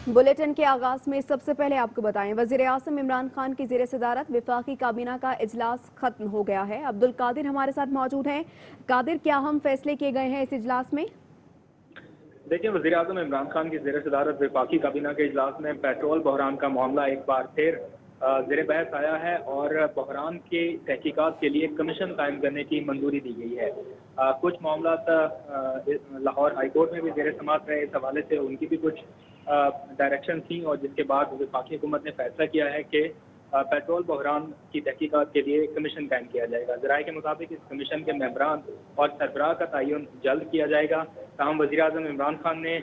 Bulletin के आगाज में सबसे पहले आपको बताएं, वजीर-ए-आज़म इमरान खान की ज़ेर सदारत विफाकी काबीना का इजलास खत्म हो गया है। अब्दुल कादिर हमारे साथ मौजूद हैं। कादिर, क्या हम फैसले किए गए हैं इस इजलास में? देखिए, वज़ीर-ए-आज़म इमरान खान की ज़ेर सदारत वफाकी काबीना के इजलास में पेट्रोल बहरान का मामला एक बार फिर ज़ेर बहस आया है और बहरान की तहकीकात के लिए कमीशन कायम करने की मंजूरी दी गई है। कुछ मामला लाहौर हाई कोर्ट में भी ज़ेर समाअत रहे, इस हवाले से उनकी भी कुछ डायरेक्शन थी और जिसके बाद वफाकी हुकूमत ने फैसला किया है कि पेट्रोल बहरान की तहकीकात के लिए कमीशन कायम किया जाएगा। ज़राए के मुताबिक इस कमीशन के मेंबरान और सरबराह का तयन जल्द किया जाएगा। ताहम वज़ीर-ए-आज़म इमरान खान ने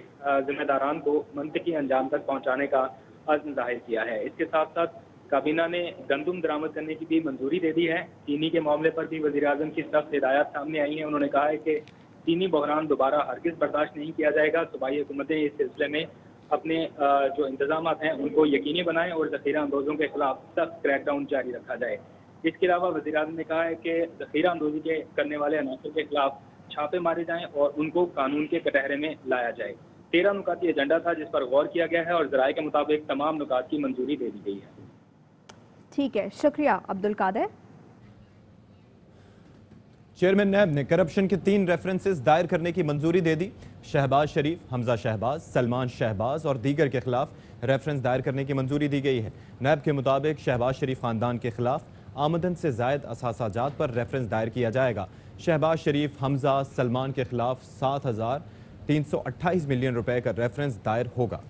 जिम्मेदारान को मंतकी अंजाम तक पहुँचाने का अज़्म ज़ाहिर किया है। इसके साथ साथ काबीना ने गंदम दरामद करने की भी मंजूरी दे दी है। चीनी के मामले पर भी वज़ीर-ए-आज़म की सख्त हिदायत सामने आई हैं। उन्होंने कहा है कि चीनी बहरान दोबारा हरगिज़ बर्दाश्त नहीं किया जाएगा। सूबाई हुकूमतें इस सिलसिले में अपने जो इंतजाम हैं उनको यकीनी बनाएं और ज़ख़ीरा अंदोज़ों के खिलाफ सख्त क्रैकडाउन जारी रखा जाए। इसके अलावा वज़ीर-ए-आज़म ने कहा है कि ज़ख़ीरा अंदोज़ी के करने वाले अनासर के खिलाफ छापे मारे जाएं और उनको कानून के कटहरे में लाया जाए। 13 नुकाती एजेंडा था जिस पर गौर किया गया है और ज़राए के मुताबिक तमाम नुकात की मंजूरी दे दी गई है। ठीक है, शुक्रिया अब्दुल कादिर। चेयरमैन नैब ने करप्शन के 3 रेफरेंसेस दायर करने की मंजूरी दे दी। शहबाज शरीफ, हमजा शहबाज, सलमान शहबाज और दीगर के खिलाफ रेफरेंस दायर करने की मंजूरी दी गई है। नैब के मुताबिक शहबाज शरीफ खानदान के खिलाफ आमदन से जायद असासाजात पर रेफरेंस दायर किया जाएगा। शहबाज शरीफ, हमजा, सलमान के खिलाफ 7,328 मिलियन रुपए का रेफरेंस दायर होगा।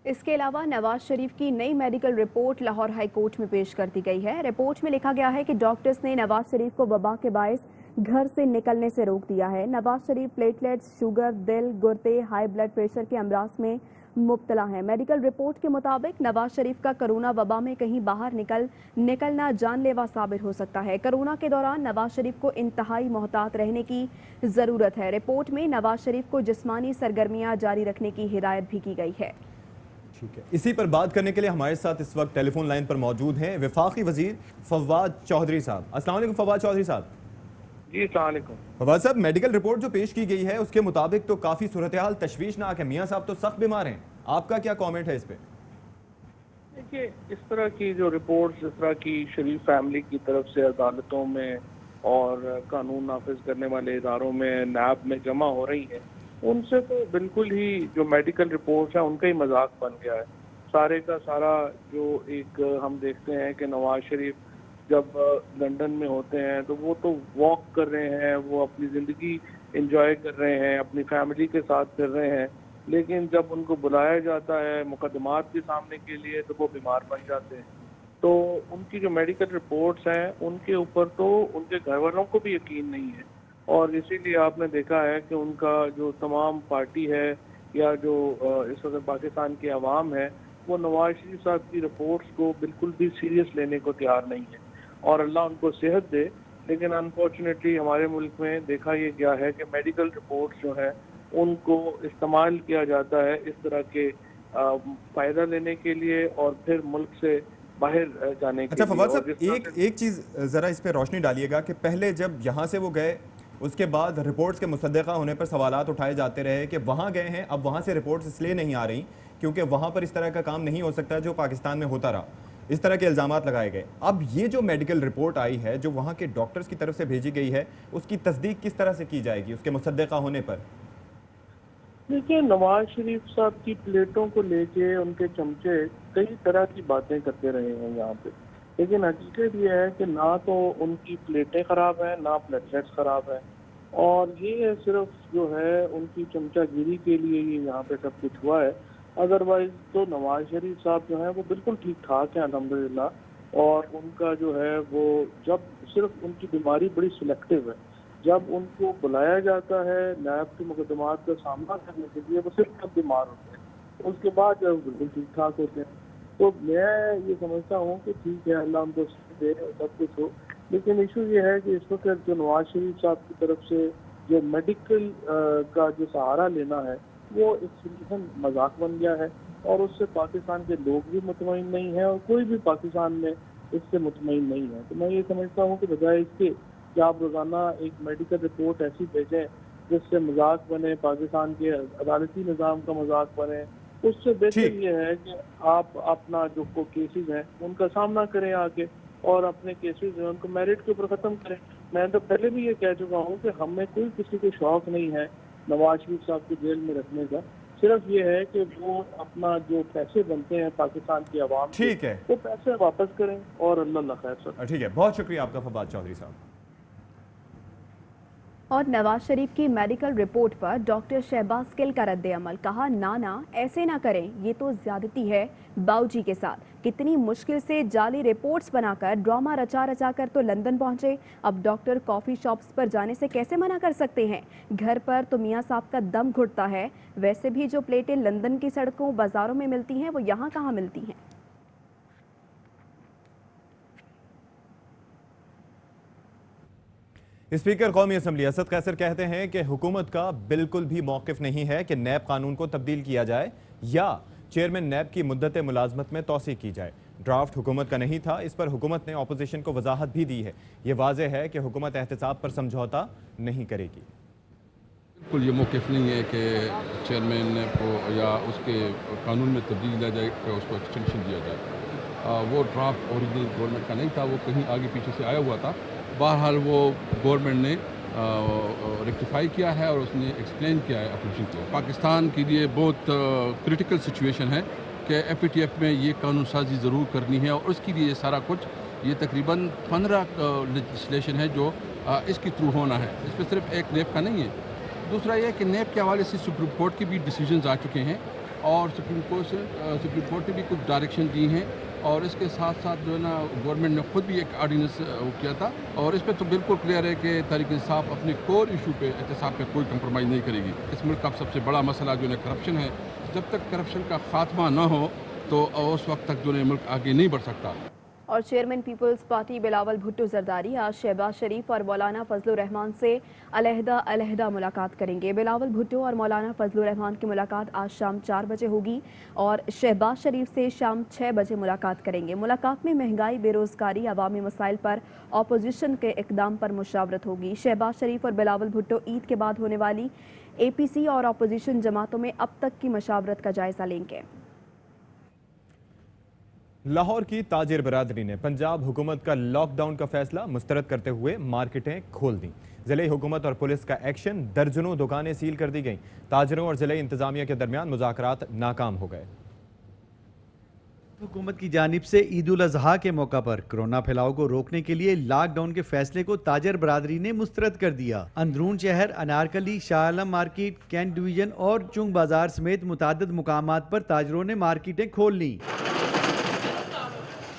इसके अलावा नवाज शरीफ की नई medical report Lahore high court में पेश कर दी गई है। रिपोर्ट में लिखा गया है कि डॉक्टर्स ने नवाज शरीफ को वबा के बायस घर से निकलने से रोक दिया है। नवाज शरीफ प्लेटलेट्स, शुगर, दिल, गुर्दे, हाई ब्लड प्रेशर के अमराज में मुब्तला हैं। मेडिकल रिपोर्ट के मुताबिक नवाज शरीफ का कोरोना वबा में कहीं बाहर निकलना जानलेवा साबित हो सकता है। कोरोना के दौरान नवाज शरीफ को इंतहाई मोहतात रहने की जरूरत है। रिपोर्ट में नवाज शरीफ को जिस्मानी सरगर्मियां जारी रखने की हिदायत भी की गई है। ठीक है, इसी पर बात करने के लिए हमारे साथ इस वक्त टेलीफोन लाइन पर मौजूद हैं वफाकी वजीर फवाद चौधरी साहब। अस्सलाम वालेकुम फवाद चौधरी साहब। जी अस्सलाम वालेकुम। फवाद साहब, मेडिकल रिपोर्ट जो पेश की गई है उसके मुताबिक तो काफ़ी सूरत हाल तशवीशनाक है। मियाँ साहब तो सख्त बीमार हैं, आपका क्या कॉमेंट है इस पे? देखिए, इस तरह की जो रिपोर्ट्स इस तरह की शरीफ फैमिली की तरफ से अदालतों में और कानून नाफिज करने वाले इदारों में, नैब में जमा हो रही हैं, उनसे तो बिल्कुल ही जो मेडिकल रिपोर्ट्स हैं उनका ही मजाक बन गया है। सारे का सारा जो एक हम देखते हैं कि नवाज शरीफ जब लंदन में होते हैं तो वो तो वॉक कर रहे हैं, वो अपनी ज़िंदगी एंजॉय कर रहे हैं, अपनी फैमिली के साथ फिर रहे हैं, लेकिन जब उनको बुलाया जाता है मुकदमात के सामने के लिए तो वो बीमार पड़ जाते हैं। तो उनकी जो मेडिकल रिपोर्ट्स हैं उनके ऊपर तो उनके घर वालों को भी यकीन नहीं है और इसीलिए आपने देखा है कि उनका जो तमाम पार्टी है या जो इस वक्त पाकिस्तान की आवाम है वो नवाज शरीफ साहब की रिपोर्ट्स को बिल्कुल भी सीरियस लेने को तैयार नहीं है और अल्लाह उनको सेहत दे। लेकिन अनफॉर्चुनेटली हमारे मुल्क में देखा ये गया है कि मेडिकल रिपोर्ट्स जो है उनको इस्तेमाल किया जाता है इस तरह के फ़ायदा लेने के लिए और फिर मुल्क से बाहर जाने के लिए। अच्छा फवाद साहब, एक चीज़ ज़रा इस पर रोशनी डालिएगा कि पहले जब यहाँ से वो गए उसके बाद रिपोर्ट्स के मुसद्दक़ा होने पर सवालात उठाए जाते रहे कि वहाँ गए हैं, अब वहाँ से रिपोर्ट्स इसलिए नहीं आ रही क्योंकि वहाँ पर इस तरह का काम नहीं हो सकता जो पाकिस्तान में होता रहा। इस तरह के इल्ज़ामात लगाए गए। अब ये जो मेडिकल रिपोर्ट आई है जो वहाँ के डॉक्टर्स की तरफ से भेजी गई है उसकी तस्दीक किस तरह से की जाएगी उसके मुसद्दक़ा होने पर? देखिए, नवाज शरीफ साहब की प्लेटों को लेके उनके चमचे कई तरह की बातें करते रहे हैं यहाँ पे, लेकिन हकीकत ये है कि ना तो उनकी प्लेटें ख़राब हैं ना प्लेटलेट्स ख़राब हैं और ये सिर्फ जो है उनकी चमचागिरी के लिए ही यहाँ पे सब कुछ हुआ है। अदरवाइज तो नवाज शरीफ साहब जो हैं वो बिल्कुल ठीक ठाक हैं अल्हम्दुलिल्लाह और उनका जो है वो जब सिर्फ उनकी बीमारी बड़ी सिलेक्टिव है, जब उनको बुलाया जाता है नैब के मुकदमात का सामना करने के लिए वो सिर्फ तब बीमार होते हैं, उसके बाद जो बिल्कुल ठीक ठाक होते हैं। तो मैं ये समझता हूँ कि ठीक है अल्लाह उनको दे सब कुछ हो, लेकिन इशू ये है कि इस वक्त जो नवाज शरीफ साहब की तरफ से जो मेडिकल का जो सहारा लेना है वो एक सिलीसन मजाक बन गया है और उससे पाकिस्तान के लोग भी मुतमईन नहीं है और कोई भी पाकिस्तान में इससे मुतमईन नहीं है। तो मैं ये समझता हूँ कि बजाय इसके कि आप रोज़ाना एक मेडिकल रिपोर्ट ऐसी भेजें जिससे मजाक बने, पाकिस्तान के अदालती निज़ाम का मजाक बने, उससे बेहतर ये है कि आप अपना जो केसेस हैं उनका सामना करें आके, और अपने केसेस हैं उनको मेरिट के ऊपर ख़त्म करें। मैं तो पहले भी ये कह चुका हूँ कि हमें कोई किसी को शौक नहीं है नवाज शरीफ साहब को जेल में रखने का। सिर्फ ये है कि वो अपना जो पैसे बनते हैं पाकिस्तान की आवाम से, ठीक है, वो पैसे वापस करें और अल्लाह खैर सर। ठीक है, बहुत शुक्रिया आपका फवाद चौधरी साहब। और नवाज शरीफ की मेडिकल रिपोर्ट पर डॉक्टर शहबाज गिल का रद्द-ए-अमल, कहा ना ऐसे ना करें, ये तो ज्यादती है बाऊजी के साथ। कितनी मुश्किल से जाली रिपोर्ट्स बनाकर ड्रामा रचा कर तो लंदन पहुंचे, अब डॉक्टर कॉफी शॉप्स पर जाने से कैसे मना कर सकते हैं? घर पर तो मियां साहब का दम घुटता है, वैसे भी जो प्लेटें लंदन की सड़कों बाजारों में मिलती हैं वो यहाँ कहाँ मिलती हैं? स्पीकर कौमी असम्बली असद कैसर कहते हैं कि हुकूमत का बिल्कुल भी मौक़िफ़ नहीं है कि नैब कानून को तब्दील किया जाए या चेयरमैन नैब की मुद्दत मुलाजमत में तोसी की जाए। ड्राफ्ट हुकूमत का नहीं था, इस पर हुकूमत ने अपोजिशन को वजाहत भी दी है। ये वाज़ेह है कि हुकूमत एहतसाब पर समझौता नहीं करेगी। बिल्कुल ये मौक़िफ़ नहीं है कि चेयरमैन को या उसके कानून में तब्दील किया जाए, उसको एक्सटेंशन दिया जाए। वो ड्राफ्ट ओरिजिनल गवर्नमेंट का नहीं था, वो कहीं आगे पीछे से आया हुआ था। बहरहाल वो गवर्नमेंट ने रेक्टिफाई किया है और उसने एक्सप्लेन किया है अपोजिशन को। पाकिस्तान के लिए बहुत क्रिटिकल सिचुएशन है कि FATF में ये कानून साजी ज़रूर करनी है, और उसके लिए सारा कुछ ये तकरीबन 15 लेजिस्लेशन है जो इसके थ्रू होना है। इसमें सिर्फ एक नेब का नहीं है। दूसरा ये कि नेब के हवाले से सुप्रीम कोर्ट के भी डिसीजंस आ चुके हैं, और सुप्रीम कोर्ट ने भी कुछ डायरेक्शन दी हैं, और इसके साथ साथ जो है ना गवर्नमेंट ने खुद भी एक ऑर्डिनेंस किया था, और इस पर तो बिल्कुल क्लियर है कि तहरीक इंसाफ अपने कोर इशू पे एहतसाब पे कोई कंप्रोमाइज़ नहीं करेगी। इस मुल्क का सबसे बड़ा मसला जो है करप्शन है। जब तक करप्शन का खात्मा न हो तो उस वक्त तक जो है मुल्क आगे नहीं बढ़ सकता। और chairman people's party Bilawal Bhutto Zardari आज शहबाज शरीफ और मौलाना फजलुर रहमान से अलहदा मुलाकात करेंगे। बिलावल भुट्टो और मौलाना फजलुर रहमान की मुलाकात आज शाम 4 बजे होगी और शहबाज शरीफ से शाम 6 बजे मुलाकात करेंगे। मुलाकात में महंगाई, बेरोजगारी, अवामी मसाइल पर अपोजिशन के इकदाम पर मुशावरत होगी। शहबाज शरीफ और बिलावल भुट्टो ईद के बाद होने वाली APC और अपोजिशन जमातों में अब तक की मशावरत का जायजा लेंगे। लाहौर की ताजिर बरादरी ने पंजाब हुकूमत का लॉकडाउन का फैसला मुस्तरद करते हुए मार्केटें खोल दी। जिले हुकूमत और पुलिस का एक्शन, दर्जनों दुकानें सील कर दी गईं। ताजरों और जिले इंतजामिया के दरमियान मुज़ाकरात नाकाम हो गए। हुकूमत की जानिब से ईद उल अजहा के मौका पर कोरोना फैलाव को रोकने के लिए लॉकडाउन के फैसले को ताजर बरादरी ने मुस्तरद कर दिया। अंदरून शहर Anarkali, Shah Alam market, cantt division और चुंग बाजार समेत मुतादिद मुकामात पर ताजरों ने मार्केटें खोल ली।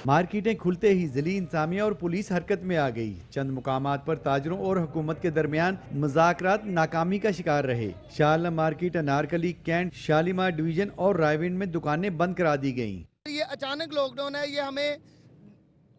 मार्केटें खुलते ही जिली इंतजामिया और पुलिस हरकत में आ गई। चंद मुकामात पर ताजरों और हुकूमत के दरमियान मुज़ाकरात नाकामी का शिकार रहे। Shah Alam market, Anarkali, Cantt, Shalimar division और रायविंड में दुकानें बंद करा दी गईं। ये अचानक लॉकडाउन है, ये हमें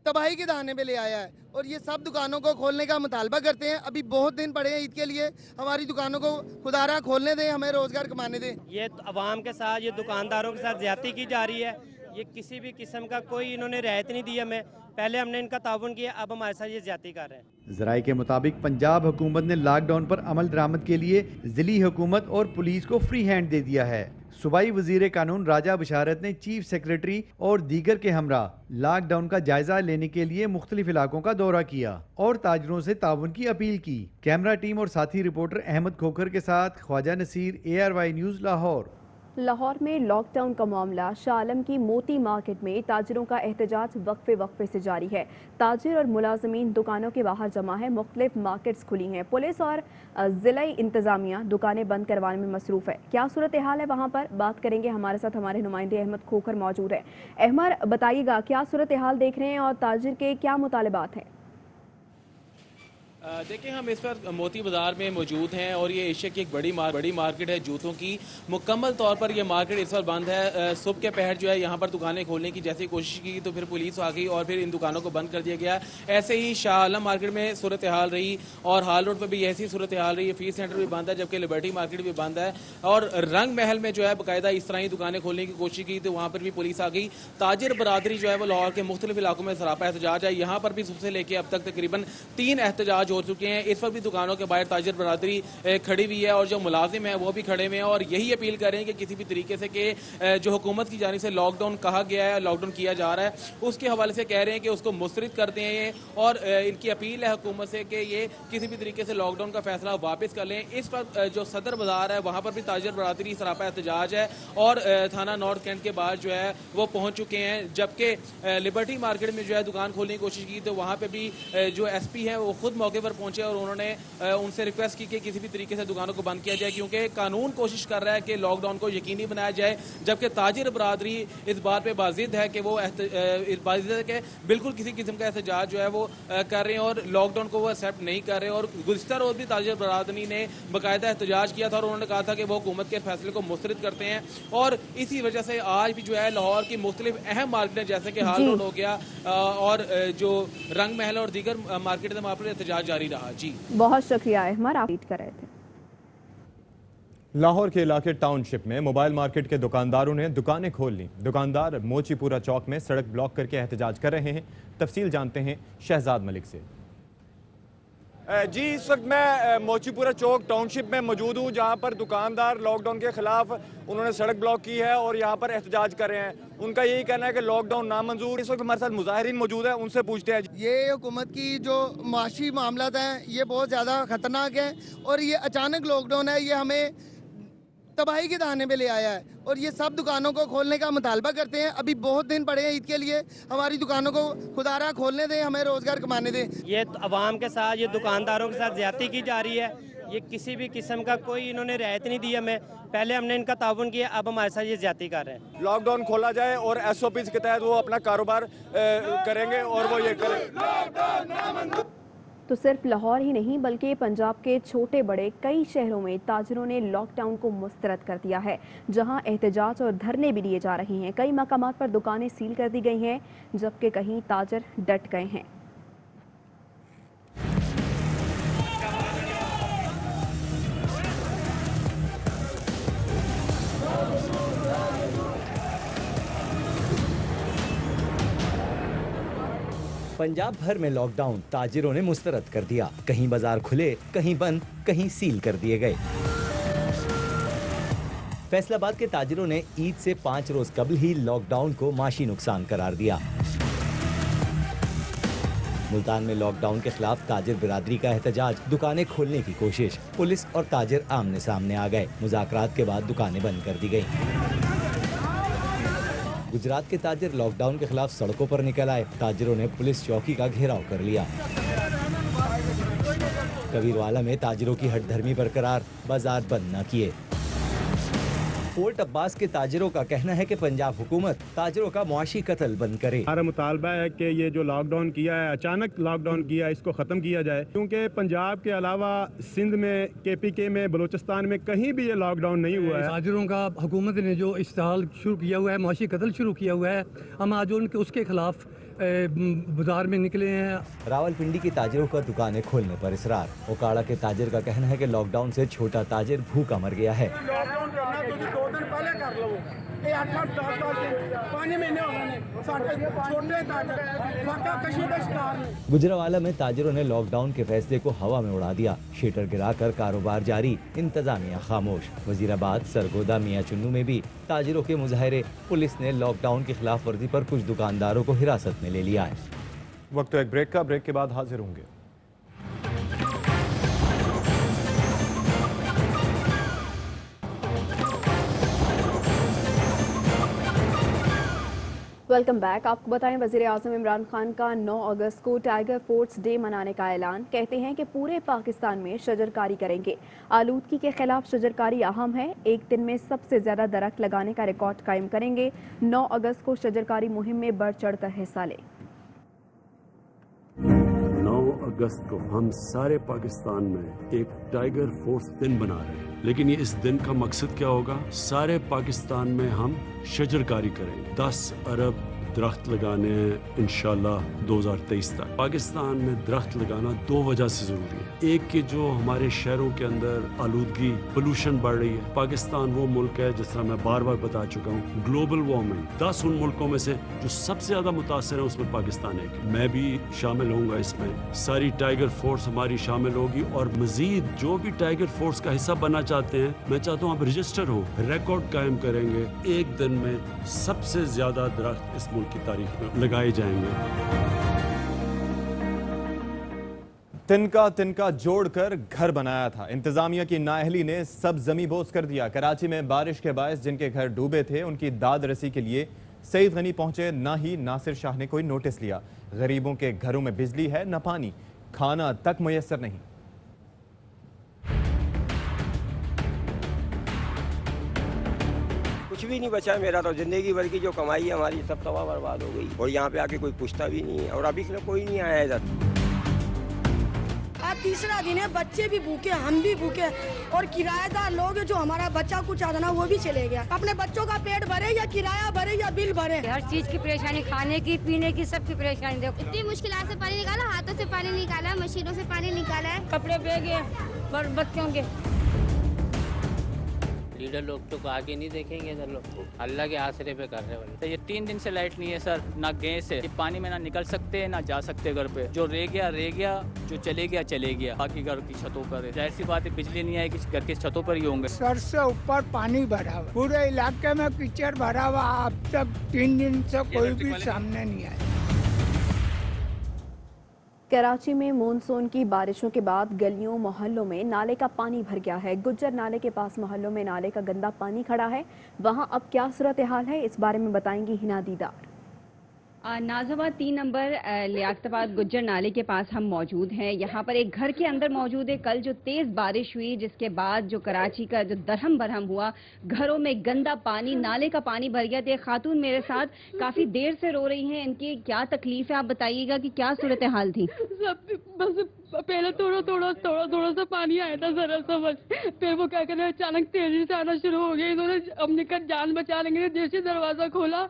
तबाही के दहाने पे ले आया है और ये सब दुकानों को खोलने का मुतालबा करते हैं। अभी बहुत दिन पड़े हैं ईद के लिए, हमारी दुकानों को खुदारा खोलने दें, हमें रोजगार कमाने दें। ये अवाम के साथ, ये दुकानदारों के साथ ज्यादती की जा रही है। ये किसी भी किस्म का कोई इन्होंने रियायत नहीं दी हमें। पहले हमने इनका ताउन किया, अब हमारे साथ ये ज्यादती कर रहे हैं। ज़राए के मुताबिक पंजाब हुकूमत ने लॉकडाउन पर अमल दरामद के लिए जिली हुकूमत और पुलिस को फ्री हैंड दे दिया है। सूबाई वजीर कानून राजा बशारत ने चीफ सेक्रेटरी और दीगर के हमरा लॉकडाउन का जायजा लेने के लिए मुख्तलिफ इलाकों का दौरा किया और ताजरों से ताउन की अपील की। कैमरा टीम और साथी रिपोर्टर अहमद खोखर के साथ ख्वाजा नसीर, ARY न्यूज़, लाहौर। लाहौर में लॉकडाउन का मामला, शाह आलम की मोती मार्केट में ताजरों का एहतजाज वक्फे से जारी है। ताजिर और मुलाजमीन दुकानों के बाहर जमा है। मुख्तलिफ मार्केट्स खुली हैं। पुलिस और जिला इंतजामिया दुकानें बंद करवाने में मसरूफ है। क्या सूरत हाल है वहाँ पर, बात करेंगे। हमारे साथ हमारे नुमाइंदे अहमद खोखर मौजूद है। अहमद, बताइएगा क्या सूरत हाल देख रहे हैं और ताजिर के क्या मुतालबात हैं? देखिए, हम इस वक्त मोती बाज़ार में मौजूद हैं और ये एशिया की एक बड़ी मार्केट है जूतों की। मुकम्मल तौर पर ये मार्केट इस वक्त बंद है। सुबह के पहर जो है यहाँ पर दुकानें खोलने की जैसी कोशिश की तो फिर पुलिस आ गई और फिर इन दुकानों को बंद कर दिया गया। ऐसे ही शाह आलम मार्केट में सूरत हाल रही और हाल रोड पर भी ऐसी सूरत हाल रही है। फीस सेंटर भी बंद है, जबकि लिबर्टी मार्केट भी बंद है। और रंग महल में जो है बाकायदा इस तरह ही दुकानें खोलने की कोशिश की तो वहाँ पर भी पुलिस आ गई। ताजिर बरादरी जो है वो लाहौर के मुख्तलिफ इलाकों में सरापा एहतजाज है। यहाँ पर भी सुबह से लेकर अब तक तकरीबन 3 एहतजाज हो चुके हैं। इस वक्त भी दुकानों के बाहर ताजिर बरादरी खड़ी हुई है और जो मुलाजिम है वो भी खड़े हुए हैं और यही अपील कर रहे हैं कि किसी भी तरीके से कि जो हुकूमत की जानिब से लॉकडाउन कहा गया है, लॉकडाउन किया जा रहा है, उसके हवाले से कह रहे हैं कि उसको मुस्तरद करते हैं ये और इनकी अपील है हुकूमत से कि ये किसी भी तरीके से लॉकडाउन का फैसला वापस कर लें। इस वक्त जो सदर बाजार है वहाँ पर भी ताजिर बरादरी सरापा एहतजाज है और थाना नॉर्थ कैंट के बाद जो है वो पहुँच चुके हैं, जबकि लिबर्टी मार्केट में जो है दुकान खोलने की कोशिश की तो वहाँ पर भी जो SP है वो खुद मौके पर पहुँचे और उन्होंने उनसे रिक्वेस्ट की कि किसी भी तरीके से दुकानों को बंद किया जाए, क्योंकि कानून कोशिश कर रहा है कि लॉकडाउन को यकीनी बनाया जाए, जबकि ताजिर बरादरी इस बात पे बाजिद है कि वो बिल्कुल किसी किस्म का एहतजाज जो है वो कर रहे हैं और लॉकडाउन को वो एक्सेप्ट नहीं कर रहे। और गुज़िश्ता रोज़ भी ताजिर बरादरी ने बाकायदा एहतजाज किया था और उन्होंने कहा था कि वो हुकूमत के फैसले को मुस्तरद करते हैं और इसी वजह से आज भी जो है लाहौर की मुख्तलिफ अहम मार्केटें जैसे कि हाल रोड हो गया और जो रंग महल और दीगर मार्केट में वहाँ पर एहतजाज जारी रहा। जी बहुत शुक्रिया अहमद, आप कर रहे थे। लाहौर के इलाके टाउनशिप में मोबाइल मार्केट के दुकानदारों ने दुकानें खोल ली। दुकानदार मोचीपुरा चौक में सड़क ब्लॉक करके एहतजाज कर रहे हैं। तफसील जानते हैं शहजाद मलिक से। जी, इस वक्त मैं मोचीपुरा चौक टाउनशिप में मौजूद हूँ, जहाँ पर दुकानदार लॉकडाउन के खिलाफ उन्होंने सड़क ब्लॉक की है और यहाँ पर एहतजाज कर रहे हैं। उनका यही कहना है कि लॉकडाउन नामंजूर। इस वक्त हमारे साथ मुजाहिरीन मौजूद है, उनसे पूछते हैं। ये हुकूमत की जो माशी मामला हैं ये बहुत ज़्यादा ख़तरनाक है और ये अचानक लॉकडाउन है, ये हमें तबाही के दहाने पे ले आया है और ये सब दुकानों को खोलने का मुतालबा करते हैं। अभी बहुत दिन पड़े हैं ईद के लिए, हमारी दुकानों को खुदारा खोलने दें, हमें रोजगार कमाने दें। ये अवाम के साथ, ये दुकानदारों के साथ ज्यादती की जा रही है। ये किसी भी किस्म का कोई इन्होंने रियायत नहीं दी हमें। पहले हमने इनका ताउन किया, अब हमारे साथ ये ज्यादती कर रहे हैं। लॉकडाउन खोला जाए और SOPs के तहत वो अपना कारोबार करेंगे और वो ये करेंगे। तो सिर्फ लाहौर ही नहीं बल्कि पंजाब के छोटे बड़े कई शहरों में ताजिरों ने लॉकडाउन को मुस्तरद कर दिया है, जहां एहतजाज और धरने भी दिए जा रहे हैं। कई मकामात पर दुकानें सील कर दी गई हैं, जबकि कहीं ताजिर डट गए हैं। पंजाब भर में लॉकडाउन ताजिरों ने मुस्तरद कर दिया। कहीं बाजार खुले, कहीं बंद, कहीं सील कर दिए गए। फैसलाबाद के ताजिरों ने ईद से 5 रोज कबल ही लॉकडाउन को माशी नुकसान करार दिया। मुल्तान में लॉकडाउन के खिलाफ ताजिर बिरादरी का एहतजाज, दुकानें खोलने की कोशिश। पुलिस और ताजिर आमने सामने आ गए। मुज़ाकरात के बाद दुकानें बंद कर दी गयी। गुजरात के ताजिर लॉकडाउन के खिलाफ सड़कों पर निकल आए। ताजिरों ने पुलिस चौकी का घेराव कर लिया। कबीरवाला में ताजिरों की हटधर्मी बरकरार, बाजार बंद न किए। फोर्ट अब्बास के ताजिरों का कहना है कि पंजाब हुकूमत ताजिरों का मुआशी कत्ल बंद करे। हमारा मुतालबा है कि ये जो लॉकडाउन किया है, अचानक लॉकडाउन किया है, इसको ख़त्म किया जाए, क्योंकि पंजाब के अलावा सिंध में, KPK में, बलूचिस्तान में कहीं भी ये लॉकडाउन नहीं हुआ है। ताजिरों का हुकूमत ने जो इस्तेहाल शुरू किया हुआ है, मुआशी कत्ल शुरू किया हुआ है, हम आज उनके उसके खिलाफ बाजार में निकले हैं। रावलपिंडी की ताजिरों का दुकानें खोलने पर इसरार। ओकाड़ा के ताजिर का कहना है कि लॉकडाउन से छोटा ताजिर भूखा मर गया है। गुजरावाला में ताजिरों ने लॉकडाउन के फैसले को हवा में उड़ा दिया। शटर गिराकर कारोबार जारी, इंतजामिया खामोश। वजीराबाद, सरगोदा, मियां चुन्नू में भी ताजिरों के मुजाहरे। पुलिस ने लॉकडाउन की खिलाफ वर्जी पर कुछ दुकानदारों को हिरासत में ले लिया है। वक्त तो एक ब्रेक का, ब्रेक के बाद हाजिर होंगे। Welcome back. आपको बताएं, वज़ीर आज़म इमरान खान का 9 अगस्त को टाइगर फोर्ट्स डे मनाने का ऐलान। कहते हैं कि पूरे पाकिस्तान में शजरकारी करेंगे। आलूदगी के खिलाफ शजरकारी अहम है। एक दिन में सबसे ज्यादा दरख्त लगाने का रिकॉर्ड कायम करेंगे। 9 अगस्त को शजरकारी मुहिम में बढ़ चढ़ कर हिस्सा लें। 9 अगस्त को हम सारे पाकिस्तान में एक टाइगर फोर्स दिन बना रहे हैं, लेकिन ये इस दिन का मकसद क्या होगा? सारे पाकिस्तान में हम शजरकारी करेंगे। 10 अरब दरख्त लगाने हैं इंशाल्लाह 2023 तक। पाकिस्तान में दरख्त लगाना 2 वजह से जरूरी है। एक के जो हमारे शहरों के अंदर आलूदगी पोल्यूशन बढ़ रही है। पाकिस्तान वो मुल्क है, जिस तरह मैं बार बार बता चुका हूँ, ग्लोबल वार्मिंग 10 उन मुल्कों में से जो सबसे ज्यादा मुतासर है उसमें पाकिस्तान है। मैं भी शामिल होऊंगा इसमें, सारी टाइगर फोर्स हमारी शामिल होगी और मजीद जो भी टाइगर फोर्स का हिस्सा बनना चाहते हैं, मैं चाहता हूँ आप रजिस्टर हो, रिकॉर्ड कायम करेंगे। एक दिन में सबसे ज्यादा दरख्त इस मुल्क की तारीख में लगाए जाएंगे। तिनका तिनका जोड़कर घर बनाया था। इंतजामिया की नाअहली ने सब जमी बोझ कर दिया। कराची में बारिश के बायस जिनके घर डूबे थे उनकी दाद रसी के लिए सईद गनी पहुंचे, ना ही नासिर शाह ने कोई नोटिस लिया। गरीबों के घरों में बिजली है, न पानी, खाना तक मुयस्सर नहीं। कुछ भी नहीं बचा मेरा तो, जिंदगी भर की जो कमाई है हमारी सब तबाह बर्बाद हो गई और यहाँ पे आके कोई पूछता भी नहीं है और अभी कोई नहीं आया इधर। आज तीसरा दिन है, बच्चे भी भूखे, हम भी भूखे और किराएदार लोग जो हमारा बच्चा कुछ आता ना वो भी चले गया। अपने बच्चों का पेट भरे या किराया भरे या बिल भरे, हर चीज की परेशानी, खाने की पीने की सबकी परेशानी। देखो इतनी मुश्किल से पानी निकाला, हाथों से पानी निकाला, मशीनों से पानी निकाला है, कपड़े बह गए पर बच्चों के। लीडर लोग तो आगे नहीं देखेंगे इधर लोग, अल्लाह के आसरे पे कर रहे हैं। तो ये 3 दिन से लाइट नहीं है सर, ना गैस है, पानी में ना निकल सकते ना जा सकते घर पे। जो रह गया, जो चले गया। बाकी घर की छतों पर जाहिर सी बात है बिजली नहीं आएगी, घर की छतों पर ही होंगे। सर से ऊपर पानी भरा हुआ, पूरे इलाके में कीचड़ भरा हुआ। अब तक 3 दिन से कोई भी सामने नहीं आया। कराची में मानसून की बारिशों के बाद गलियों मोहल्लों में नाले का पानी भर गया है। गुज्जर नाले के पास मोहल्लों में नाले का गंदा पानी खड़ा है। वहां अब क्या सूरत हाल है, इस बारे में बताएंगी हिना दीदार। नाज़ाबाद 3 नंबर लियाकताबाद गुज्जर नाले के पास हम मौजूद हैं। यहाँ पर एक घर के अंदर मौजूद है। कल जो तेज़ बारिश हुई जिसके बाद जो कराची का जो दरहम बरहम हुआ, घरों में गंदा पानी, नाले का पानी भर गया। तो एक खातून मेरे साथ काफ़ी देर से रो रही हैं, इनकी क्या तकलीफ है आप बताइएगा कि क्या सूरत हाल थी? बस पहले थोड़ा सा पानी आया था जरा समझ, फिर वो क्या करे अचानक तेजी से आना शुरू हो गया। इन्होंने अपनी जान बचा लेंगे जैसे दरवाजा खोला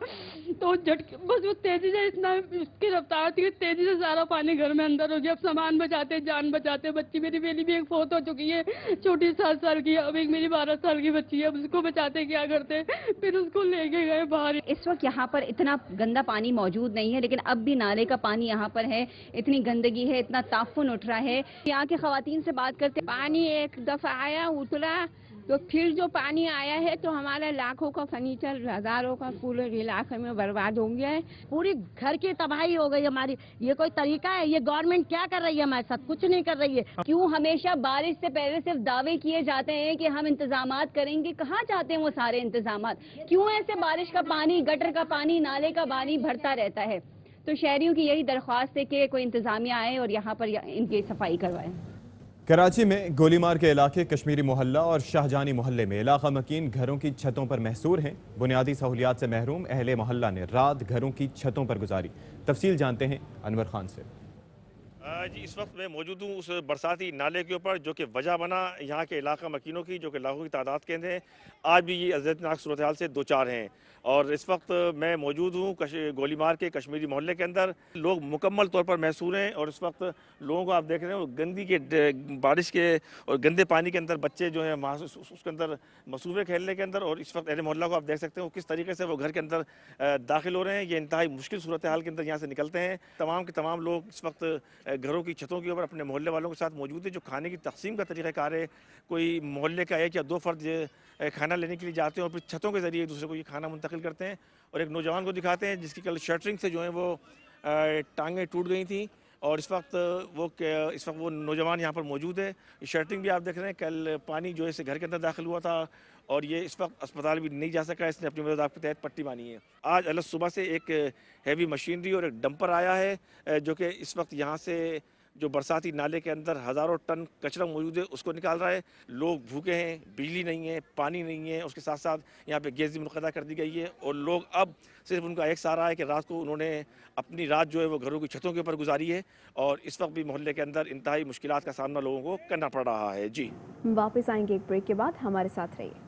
तो झटके, बस वो तेजी से इतना उसकी रफ्तार थी, तेजी से सारा पानी घर में अंदर हो गया। अब सामान बचाते, जान बचाते। बच्ची मेरी बेली भी एक फौत हो चुकी है, छोटी 7 साल की, अब एक मेरी 12 साल की बच्ची है। अब उसको बचाते क्या करते, फिर उसको लेके गए बाहर। इस वक्त यहाँ पर इतना गंदा पानी मौजूद नहीं है, लेकिन अब भी नाले का पानी यहाँ पर है। इतनी गंदगी है, इतना ताफुन उठ रहा है। यहाँ के खवातीन से बात करते। पानी एक दफा आया, उतरा, तो फिर जो पानी आया है तो हमारा लाखों का फर्नीचर, हजारों का पूरे इलाके में बर्बाद हो गया है। पूरी घर की तबाही हो गई हमारी। ये कोई तरीका है? ये गवर्नमेंट क्या कर रही है हमारे साथ? कुछ नहीं कर रही है। क्यों हमेशा बारिश से पहले सिर्फ दावे किए जाते हैं कि हम इंतजामात करेंगे? कहाँ जाते हैं वो सारे इंतजामात? क्यों ऐसे बारिश का पानी, गटर का पानी, नाले का पानी भरता रहता है? तो शहरियों की यही दरख्वास्त है कि कोई इंतजामिया आए और यहाँ पर इनकी सफाई करवाएं। कराची में गोलीमार के इलाके कश्मीरी मोहल्ला और शाहजानी मोहल्ले में इलाका मकीन घरों की छतों पर महसूर हैं। बुनियादी सहूलियात से महरूम अहले मोहल्ला ने रात घरों की छतों पर गुजारी। तफसील जानते हैं अनवर खान से। जी, इस वक्त मैं मौजूद हूँ उस बरसाती नाले के ऊपर जो कि वजह बना यहाँ के इलाका मकीनों की, जो कि लाखों की तादाद के हैं। आज भी ये अज़ियतनाक सूरत हाल से 2-4 हैं और इस वक्त मैं मौजूद हूँ गोलीमार के कश्मीरी मोहल्ले के अंदर। लोग मुकम्मल तौर पर महसूर हैं और इस वक्त लोगों को आप देख रहे हैं गंदी के बारिश के और गंदे पानी के अंदर बच्चे जो हैं उसके अंदर मसरूफ़ खेलने के अंदर। और इस वक्त अहले मोहल्ला को आप देख सकते हो किस तरीके से वो घर के अंदर दाखिल हो रहे हैं। ये इंतहाई मुश्किल सूरत हाल के अंदर यहाँ से निकलते हैं। तमाम के तमाम लोग इस वक्त घरों की छतों के ऊपर अपने मोहल्ले वालों के साथ मौजूद है। जो खाने की तकसीम का तरीक़ाकार है, कोई मोहल्ले का 1 या 2 फर्द खाना लेने के लिए जाते हैं और फिर छतों के ज़रिए एक दूसरे को ये खाना मुंतकिल करते हैं। और एक नौजवान को दिखाते हैं जिसकी कल शटरिंग से जो है वो टांगें टूट गई थी और इस वक्त वो नौजवान यहाँ पर मौजूद है। शटरिंग भी आप देख रहे हैं, कल पानी जो है इसे घर के अंदर दाखिल हुआ था और ये इस वक्त अस्पताल भी नहीं जा सका। इसने अपनी मदद के तहत पट्टी बांधी है। आज अलग सुबह से एक हैवी मशीनरी और एक डंपर आया है जो कि इस वक्त यहाँ से जो बरसाती नाले के अंदर हज़ारों टन कचरा मौजूद है उसको निकाल रहा है। लोग भूखे हैं, बिजली नहीं है, पानी नहीं है, उसके साथ साथ यहाँ पे गैस भी मुनक़दा कर दी गई है और लोग अब सिर्फ उनका एक सहारा है कि रात को उन्होंने अपनी रात जो है वो घरों की छतों के ऊपर गुजारी है और इस वक्त भी मोहल्ले के अंदर इंतहाई मुश्किलात का सामना लोगों को करना पड़ रहा है। जी, वापस आएंगे एक ब्रेक के बाद, हमारे साथ रहिए।